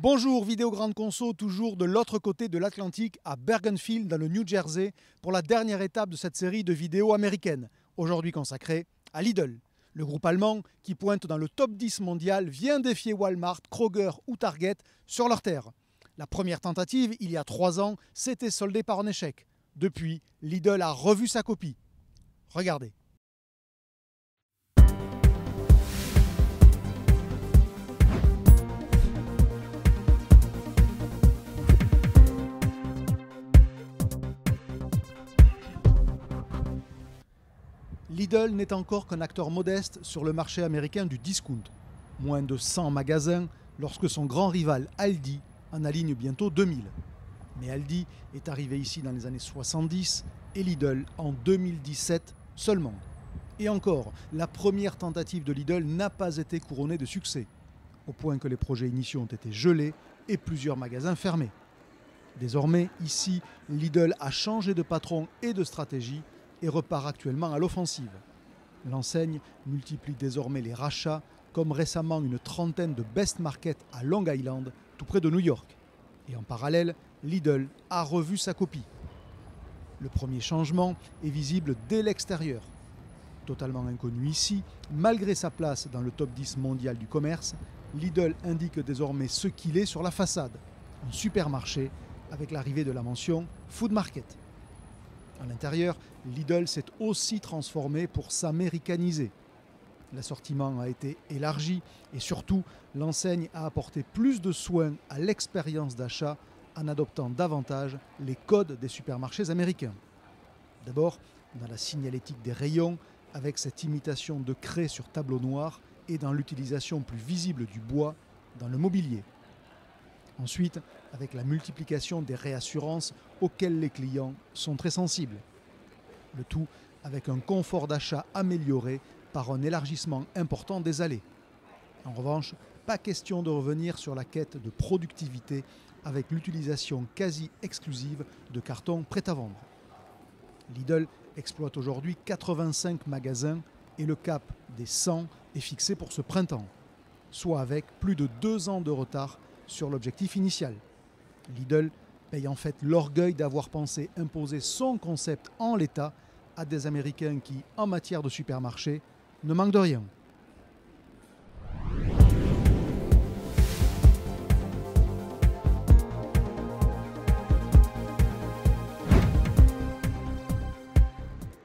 Bonjour, Vidéo Grande Conso, toujours de l'autre côté de l'Atlantique, à Bergenfield, dans le New Jersey, pour la dernière étape de cette série de vidéos américaines, aujourd'hui consacrée à Lidl. Le groupe allemand, qui pointe dans le top 10 mondial, vient défier Walmart, Kroger ou Target sur leur terre. La première tentative, il y a 3 ans, s'était soldée par un échec. Depuis, Lidl a revu sa copie. Regardez. Lidl n'est encore qu'un acteur modeste sur le marché américain du discount. Moins de 100 magasins lorsque son grand rival Aldi en aligne bientôt 2000. Mais Aldi est arrivé ici dans les années 70 et Lidl en 2017 seulement. Et encore, la première tentative de Lidl n'a pas été couronnée de succès, au point que les projets initiaux ont été gelés et plusieurs magasins fermés. Désormais, ici, Lidl a changé de patron et de stratégie et repart actuellement à l'offensive. L'enseigne multiplie désormais les rachats, comme récemment une trentaine de Best Market à Long Island, tout près de New York. Et en parallèle, Lidl a revu sa copie. Le premier changement est visible dès l'extérieur. Totalement inconnu ici, malgré sa place dans le top 10 mondial du commerce, Lidl indique désormais ce qu'il est sur la façade, un supermarché avec l'arrivée de la mention Food Market. À l'intérieur, Lidl s'est aussi transformé pour s'américaniser. L'assortiment a été élargi et surtout, l'enseigne a apporté plus de soins à l'expérience d'achat en adoptant davantage les codes des supermarchés américains. D'abord, dans la signalétique des rayons, avec cette imitation de craie sur tableau noir et dans l'utilisation plus visible du bois dans le mobilier. Ensuite, avec la multiplication des réassurances auxquelles les clients sont très sensibles. Le tout avec un confort d'achat amélioré par un élargissement important des allées. En revanche, pas question de revenir sur la quête de productivité avec l'utilisation quasi exclusive de cartons prêts à vendre. Lidl exploite aujourd'hui 85 magasins et le cap des 100 est fixé pour ce printemps, soit avec plus de 2 ans de retard sur l'objectif initial. Lidl paye en fait l'orgueil d'avoir pensé imposer son concept en l'état à des Américains qui, en matière de supermarché, ne manquent de rien.